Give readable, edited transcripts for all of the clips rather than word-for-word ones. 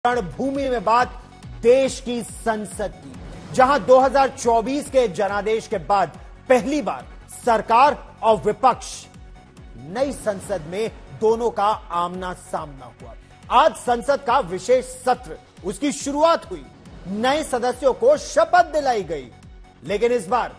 रणभूमि में बात देश की संसद की, जहां 2024 के जनादेश के बाद पहली बार सरकार और विपक्ष नई संसद में दोनों का आमना सामना हुआ। आज संसद का विशेष सत्र, उसकी शुरुआत हुई, नए सदस्यों को शपथ दिलाई गई, लेकिन इस बार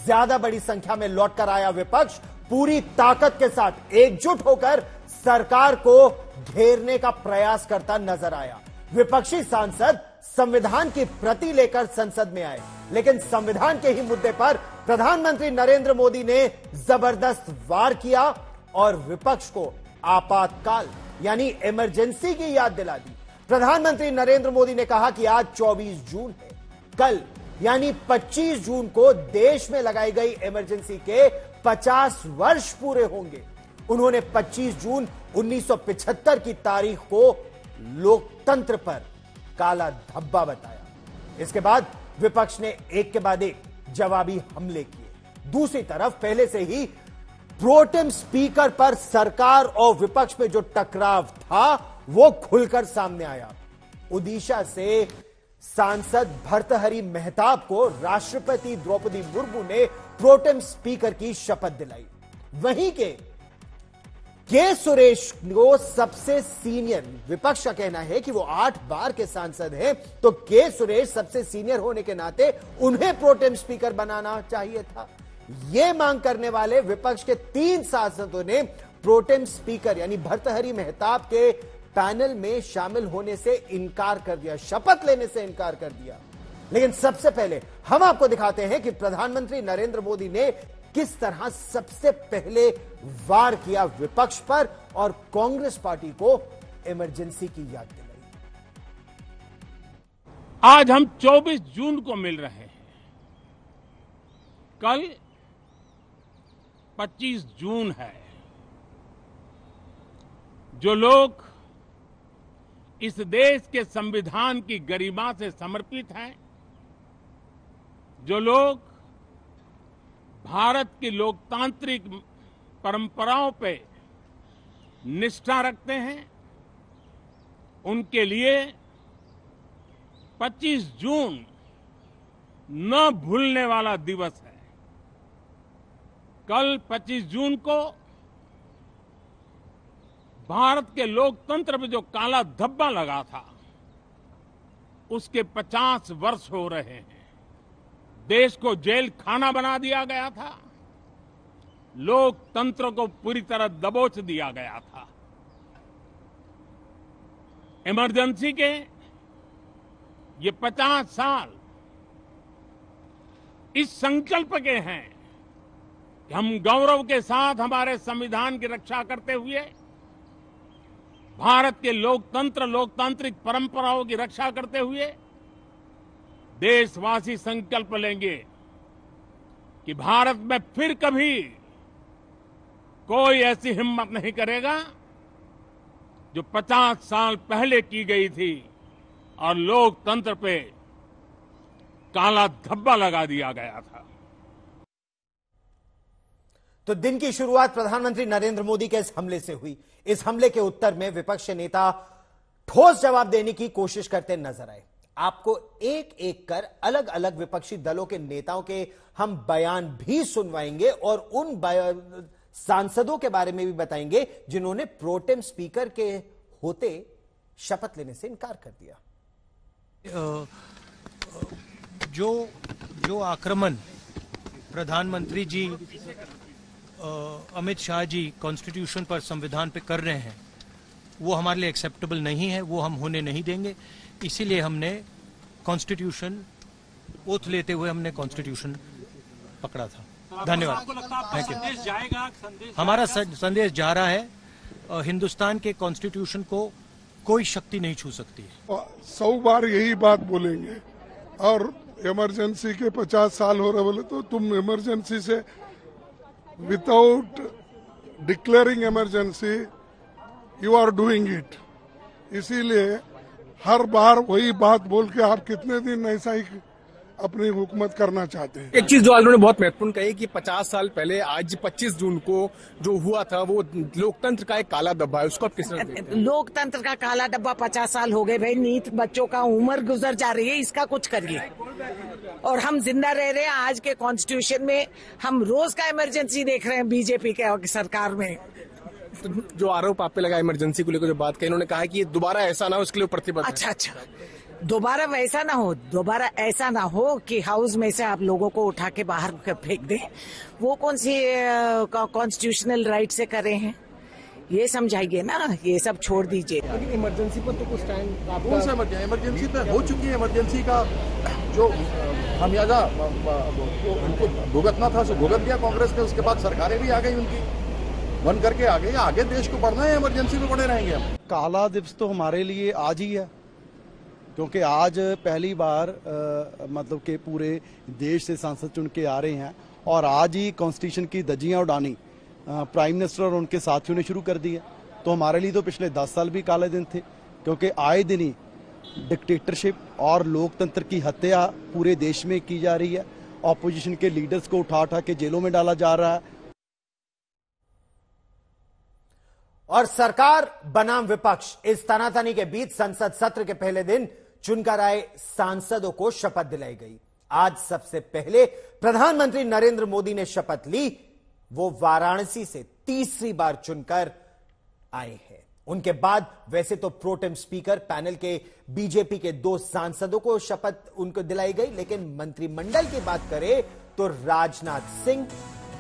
ज्यादा बड़ी संख्या में लौटकर आया विपक्ष पूरी ताकत के साथ एकजुट होकर सरकार को घेरने का प्रयास करता नजर आया। विपक्षी सांसद संविधान की प्रति लेकर संसद में आए, लेकिन संविधान के ही मुद्दे पर प्रधानमंत्री नरेंद्र मोदी ने जबरदस्त वार किया और विपक्ष को आपातकाल यानी इमरजेंसी की याद दिला दी। प्रधानमंत्री नरेंद्र मोदी ने कहा कि आज 24 जून है, कल यानी 25 जून को देश में लगाई गई इमरजेंसी के 50 वर्ष पूरे होंगे। उन्होंने 25 जून 1975 की तारीख को लोकतंत्र पर काला धब्बा बताया। इसके बाद विपक्ष ने एक के बाद एक जवाबी हमले किए। दूसरी तरफ पहले से ही प्रोटेम स्पीकर पर सरकार और विपक्ष में जो टकराव था वो खुलकर सामने आया। ओडिशा से सांसद भर्तृहरि मेहताब को राष्ट्रपति द्रौपदी मुर्मू ने प्रोटेम स्पीकर की शपथ दिलाई। वहीं के सुरेश को सबसे सीनियर, विपक्ष का कहना है कि वो 8 बार के सांसद हैं, तो के सुरेश सबसे सीनियर होने के नाते उन्हें प्रोटेम स्पीकर बनाना चाहिए था। यह मांग करने वाले विपक्ष के 3 सांसदों ने प्रोटेम स्पीकर यानी भर्तृहरि मेहताब के पैनल में शामिल होने से इनकार कर दिया, शपथ लेने से इनकार कर दिया। लेकिन सबसे पहले हम आपको दिखाते हैं कि प्रधानमंत्री नरेंद्र मोदी ने किस तरह सबसे पहले वार किया विपक्ष पर और कांग्रेस पार्टी को इमरजेंसी की याद दिलाई। आज हम 24 जून को मिल रहे हैं, कल 25 जून है। जो लोग इस देश के संविधान की गरिमा से समर्पित हैं, जो लोग भारत की लोकतांत्रिक परंपराओं पे निष्ठा रखते हैं, उनके लिए 25 जून न भूलने वाला दिवस है। कल 25 जून को भारत के लोकतंत्र में जो काला धब्बा लगा था, उसके 50 वर्ष हो रहे हैं। देश को जेल खाना बना दिया गया था, लोकतंत्र को पूरी तरह दबोच दिया गया था। इमरजेंसी के ये 50 साल इस संकल्प के हैं कि हम गौरव के साथ हमारे संविधान की रक्षा करते हुए भारत के लोकतंत्र, लोकतांत्रिक परंपराओं की रक्षा करते हुए देशवासी संकल्प लेंगे कि भारत में फिर कभी कोई ऐसी हिम्मत नहीं करेगा जो 50 साल पहले की गई थी और लोकतंत्र पे काला धब्बा लगा दिया गया था। तो दिन की शुरुआत प्रधानमंत्री नरेंद्र मोदी के इस हमले से हुई। इस हमले के उत्तर में विपक्ष नेता ठोस जवाब देने की कोशिश करते नजर आए। आपको एक एक कर अलग अलग विपक्षी दलों के नेताओं के हम बयान भी सुनवाएंगे और उन सांसदों के बारे में भी बताएंगे जिन्होंने प्रोटेम स्पीकर के होते शपथ लेने से इनकार कर दिया। जो आक्रमण प्रधानमंत्री जी, अमित शाह जी कॉन्स्टिट्यूशन पर, संविधान पे कर रहे हैं, वो हमारे लिए एक्सेप्टेबल नहीं है, वो हम होने नहीं देंगे। इसीलिए हमने कॉन्स्टिट्यूशन ओथ लेते हुए हमने कॉन्स्टिट्यूशन पकड़ा था। धन्यवाद, थैंक यू। हमारा संदेश जा रहा है, हिंदुस्तान के कॉन्स्टिट्यूशन को कोई शक्ति नहीं छू सकती है। 100 बार यही बात बोलेंगे और इमरजेंसी के 50 साल हो रहे बोले तो तुम इमरजेंसी से without declaring emergency you are doing it. इसीलिए हर बार वही बात बोल के आप कितने दिन ऐसा ही अपनी हुकूमत करना चाहते हैं। एक चीज जो उन्होंने बहुत महत्वपूर्ण कही कि 50 साल पहले आज 25 जून को जो हुआ था वो लोकतंत्र का एक काला धब्बा है, उसको आप किस तरह देखते हैं? लोकतंत्र का काला डब्बा 50 साल हो गए भाई, नीत बच्चों का उम्र गुजर जा रही है, इसका कुछ करिए। और हम जिंदा रह रहे हैं आज के कॉन्स्टिट्यूशन में, हम रोज का इमरजेंसी देख रहे हैं बीजेपी के सरकार में। जो आरोप आप पे लगा इमरजेंसी को लेकर जो बात कही, उन्होंने कहा कि ये दोबारा ऐसा ना हो, इसके लिए प्रतिबद्ध। अच्छा, दोबारा वैसा ना हो, दोबारा ऐसा ना हो कि हाउस में से आप लोगों को उठा के बाहर फेंक दें। वो कौन सी कॉन्स्टिट्यूशनल राइट से करे हैं, ये समझाइए ना, ये सब छोड़ दीजिए। इमरजेंसी पर तो कुछ टाइम कौन सा इमरजेंसी तो हो चुकी है। इमरजेंसी का जो खामियाजा उनको भुगतना था सो भुगत दिया कांग्रेस ने, उसके बाद सरकारें भी आ गई उनकी, बन करके आ गई। आगे देश को बढ़ना है, इमरजेंसी में पड़े रहेंगे हम। काला दिवस तो हमारे लिए आज ही है, क्योंकि आज पहली बार मतलब कि पूरे देश से सांसद चुन के आ रहे हैं और आज ही कॉन्स्टिट्यूशन की धज्जियां उड़ानी प्राइम मिनिस्टर और उनके साथियों ने शुरू कर दी है। तो हमारे लिए तो पिछले 10 साल भी काले दिन थे, क्योंकि आए दिन ही डिक्टेटरशिप और लोकतंत्र की हत्या पूरे देश में की जा रही है। ऑपोजिशन के लीडर्स को उठा उठा के जेलों में डाला जा रहा है। और सरकार बनाम विपक्ष, इस तनातनी के बीच संसद सत्र के पहले दिन चुनकर आए सांसदों को शपथ दिलाई गई। आज सबसे पहले प्रधानमंत्री नरेंद्र मोदी ने शपथ ली। वो वाराणसी से तीसरी बार चुनकर आए हैं। उनके बाद वैसे तो प्रोटेम स्पीकर पैनल के बीजेपी के 2 सांसदों को शपथ उनको दिलाई गई, लेकिन मंत्रिमंडल की बात करें तो राजनाथ सिंह,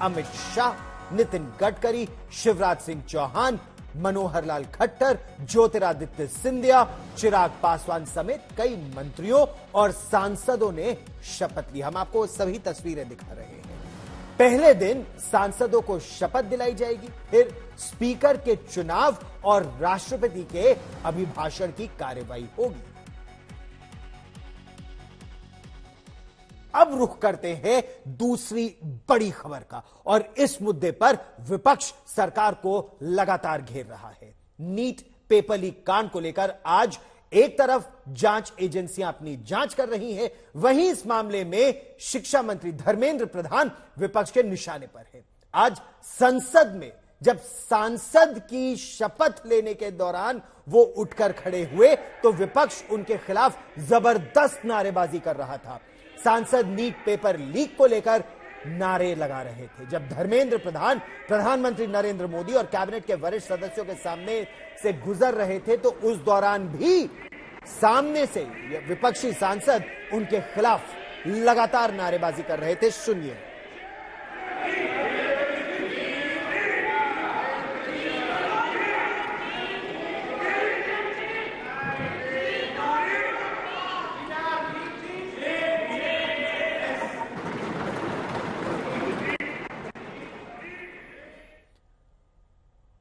अमित शाह, नितिन गडकरी, शिवराज सिंह चौहान, मनोहर लाल खट्टर, ज्योतिरादित्य सिंधिया, चिराग पासवान समेत कई मंत्रियों और सांसदों ने शपथ ली। हम आपको सभी तस्वीरें दिखा रहे हैं। पहले दिन सांसदों को शपथ दिलाई जाएगी, फिर स्पीकर के चुनाव और राष्ट्रपति के अभिभाषण की कार्यवाही होगी। अब रुख करते हैं दूसरी बड़ी खबर का, और इस मुद्दे पर विपक्ष सरकार को लगातार घेर रहा है। नीट पेपर लीक कांड को लेकर आज एक तरफ जांच एजेंसियां अपनी जांच कर रही हैं, वहीं इस मामले में शिक्षा मंत्री धर्मेंद्र प्रधान विपक्ष के निशाने पर हैं। आज संसद में जब सांसद की शपथ लेने के दौरान वो उठकर खड़े हुए तो विपक्ष उनके खिलाफ जबरदस्त नारेबाजी कर रहा था। सांसद नीट पेपर लीक को लेकर नारे लगा रहे थे। जब धर्मेंद्र प्रधान प्रधानमंत्री नरेंद्र मोदी और कैबिनेट के वरिष्ठ सदस्यों के सामने से गुजर रहे थे तो उस दौरान भी सामने से विपक्षी सांसद उनके खिलाफ लगातार नारेबाजी कर रहे थे। सुनिए।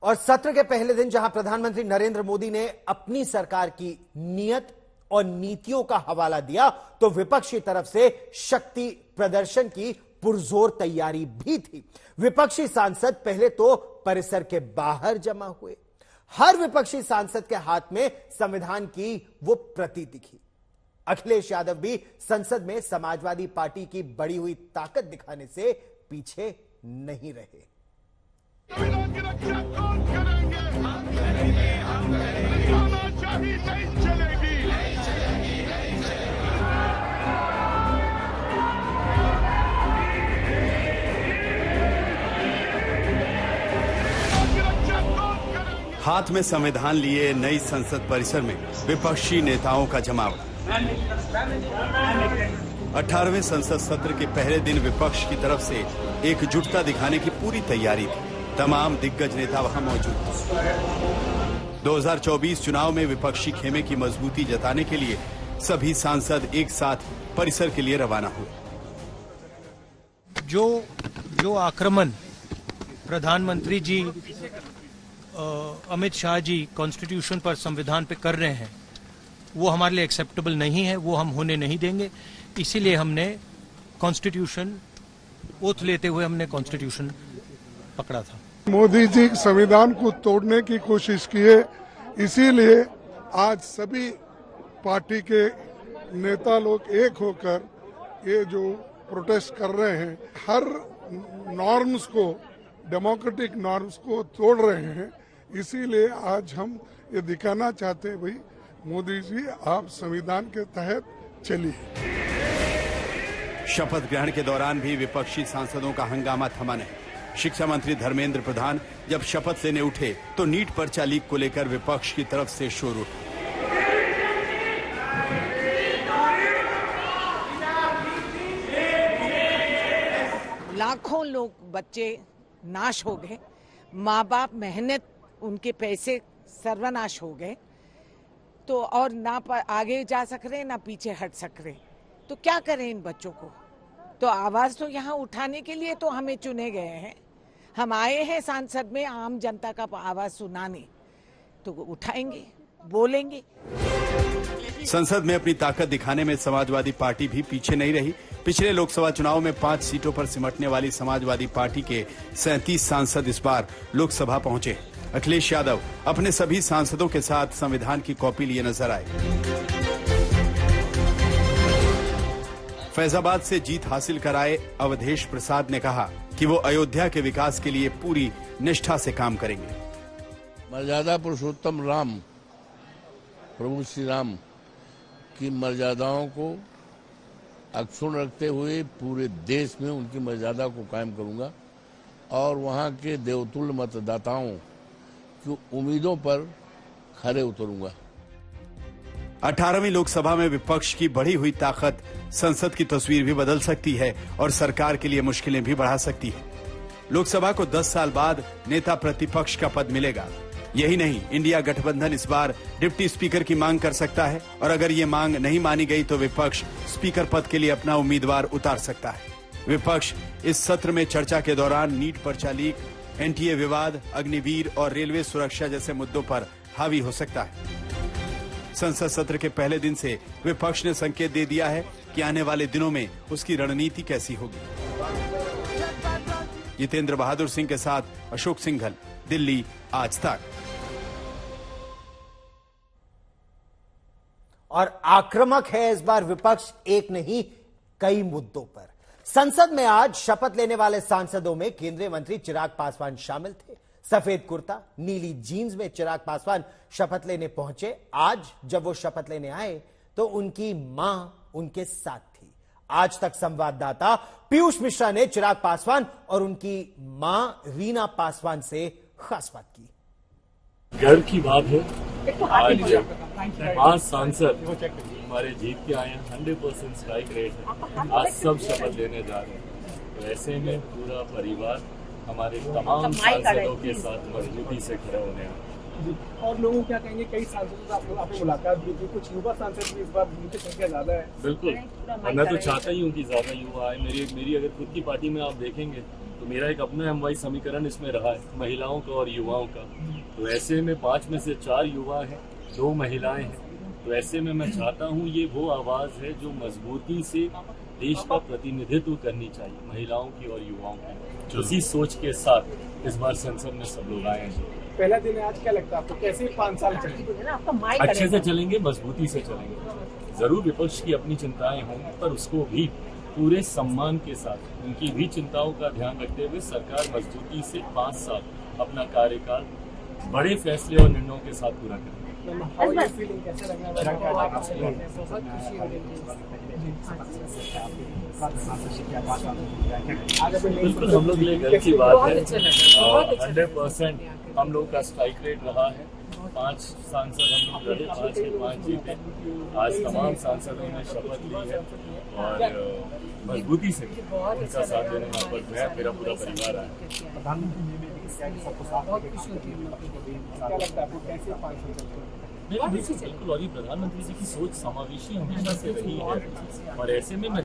और सत्र के पहले दिन जहां प्रधानमंत्री नरेंद्र मोदी ने अपनी सरकार की नीयत और नीतियों का हवाला दिया, तो विपक्ष की तरफ से शक्ति प्रदर्शन की पुरजोर तैयारी भी थी। विपक्षी सांसद पहले तो परिसर के बाहर जमा हुए। हर विपक्षी सांसद के हाथ में संविधान की वो प्रति दिखी। अखिलेश यादव भी संसद में समाजवादी पार्टी की बढ़ी हुई ताकत दिखाने से पीछे नहीं रहे। संविधान की रक्षा कौन करेंगे? हम करेंगे, हम करेंगे। तानाशाही नहीं चलेगी। नहीं चलेगी, नहीं चलेगी। संविधान की रक्षा कौन करेंगे? हाथ में संविधान लिए नई संसद परिसर में विपक्षी नेताओं का जमावड़ा। 18वें संसद सत्र के पहले दिन विपक्ष की तरफ से एकजुटता दिखाने की पूरी तैयारी थी। तमाम दिग्गज नेता वहां मौजूद थे। 2024 चुनाव में विपक्षी खेमे की मजबूती जताने के लिए सभी सांसद एक साथ परिसर के लिए रवाना हुए। जो आक्रमण प्रधानमंत्री जी अमित शाह जी कॉन्स्टिट्यूशन पर, संविधान पे कर रहे हैं, वो हमारे लिए एक्सेप्टेबल नहीं है, वो हम होने नहीं देंगे। इसीलिए हमने कॉन्स्टिट्यूशन ओथ लेते हुए हमने कॉन्स्टिट्यूशन पकड़ा था। मोदी जी संविधान को तोड़ने की कोशिश किए, इसीलिए आज सभी पार्टी के नेता लोग एक होकर ये जो प्रोटेस्ट कर रहे हैं हर नॉर्म्स को, डेमोक्रेटिक नॉर्म्स को तोड़ रहे हैं। इसीलिए आज हम ये दिखाना चाहते हैं, भाई मोदी जी आप संविधान के तहत चलिए। शपथ ग्रहण के दौरान भी विपक्षी सांसदों का हंगामा थमा नहीं। शिक्षा मंत्री धर्मेंद्र प्रधान जब शपथ लेने उठे तो नीट पर्चा लीक को लेकर विपक्ष की तरफ से शोर उठा। लाखों लोग, बच्चे नाश हो गए, माँ बाप मेहनत, उनके पैसे सर्वनाश हो गए, तो और ना आगे जा सक रहे ना पीछे हट सक रहे, तो क्या करें इन बच्चों को? तो आवाज तो यहाँ उठाने के लिए तो हमें चुने गए हैं, हम आए हैं सांसद में आम जनता का आवाज सुनाने, तो उठाएंगे, बोलेंगे। संसद में अपनी ताकत दिखाने में समाजवादी पार्टी भी पीछे नहीं रही। पिछले लोकसभा चुनाव में 5 सीटों पर सिमटने वाली समाजवादी पार्टी के 37 सांसद इस बार लोकसभा पहुंचे। अखिलेश यादव अपने सभी सांसदों के साथ संविधान की कॉपी लिए नजर आए। फैजाबाद से जीत हासिल कराए अवधेश प्रसाद ने कहा कि वो अयोध्या के विकास के लिए पूरी निष्ठा से काम करेंगे। मर्यादा पुरुषोत्तम राम, प्रभु श्री राम की मर्यादाओं को अक्षुण्ण रखते हुए पूरे देश में उनकी मर्यादा को कायम करूंगा और वहां के देवतुल्य मतदाताओं की उम्मीदों पर खरे उतरूंगा। 18वीं लोकसभा में विपक्ष की बढ़ी हुई ताकत संसद की तस्वीर भी बदल सकती है और सरकार के लिए मुश्किलें भी बढ़ा सकती है। लोकसभा को 10 साल बाद नेता प्रतिपक्ष का पद मिलेगा। यही नहीं, इंडिया गठबंधन इस बार डिप्टी स्पीकर की मांग कर सकता है और अगर ये मांग नहीं मानी गई तो विपक्ष स्पीकर पद के लिए अपना उम्मीदवार उतार सकता है। विपक्ष इस सत्र में चर्चा के दौरान नीट पर्चा लीक, एनटीए विवाद, अग्निवीर और रेलवे सुरक्षा जैसे मुद्दों पर हावी हो सकता है। संसद सत्र के पहले दिन से विपक्ष ने संकेत दे दिया है कि आने वाले दिनों में उसकी रणनीति कैसी होगी। जितेंद्र बहादुर सिंह के साथ अशोक सिंघल, दिल्ली, आज तक। और आक्रामक है इस बार विपक्ष, एक नहीं कई मुद्दों पर। संसद में आज शपथ लेने वाले सांसदों में केंद्रीय मंत्री चिराग पासवान शामिल थे। सफेद कुर्ता, नीली जीन्स में चिराग पासवान शपथ लेने पहुंचे। आज जब वो शपथ लेने आए तो उनकी मां उनके साथ थी। आज तक संवाददाता पीयूष मिश्रा ने चिराग पासवान और उनकी मां रीना पासवान से खास बात की। गर्व की बात है, आज 5 सांसद हमारे जीत के आए हैं, 100% स्ट्राइक रेट है। आज सब शपथ लेने जा रहे हैं, तो ऐसे में पूरा परिवार हमारे तमाम सांसदों के साथ मजबूती से खड़े होने हैं। और लोगों क्या कहेंगे, कई सांसदों से आपने मुलाकात भी की, कुछ युवा सांसद भी इस बार उनकी संख्या ज्यादा है। बिल्कुल, मैं तो चाहता ही हूँ कि ज्यादा युवा आए। मेरी अगर खुद की पार्टी में आप देखेंगे तो मेरा एक अपना MY समीकरण इसमें रहा है, महिलाओं का और युवाओं का। तो ऐसे में 5 में से 4 युवा हैं, 2 महिलाएं हैं। तो ऐसे में मैं चाहता हूँ ये वो आवाज है जो मजबूती से देश का प्रतिनिधित्व करनी चाहिए, महिलाओं की और युवाओं की। उसी सोच के साथ इस बार संसद में सब लोग आए हैं। पहला दिन है आज, क्या लगता है आपको, कैसे 5 साल चलेंगे? अच्छे से चलेंगे, मजबूती से चलेंगे। जरूर विपक्ष की अपनी चिंताएं होंगी, पर उसको भी पूरे सम्मान के साथ, उनकी भी चिंताओं का ध्यान रखते हुए सरकार मजबूती से 5 साल अपना कार्यकाल बड़े फैसले और निर्णयों के साथ पूरा करेगी। बिल्कुल, हम लोग के लिए गर्व की बात है। 100% हम लोग का स्ट्राइक रेट रहा है। 5 सांसद हम लोग लड़े, 5 के 5 जीते। आज तमाम सांसदों ने शपथ ली है और मजबूती से उनका साथ देने यहाँ पर मैं, मेरा पूरा परिवार आया। बिल्कुल, और ये प्रधानमंत्री जी की सोच समावेशी हमेशा से रही है और ऐसे में मैं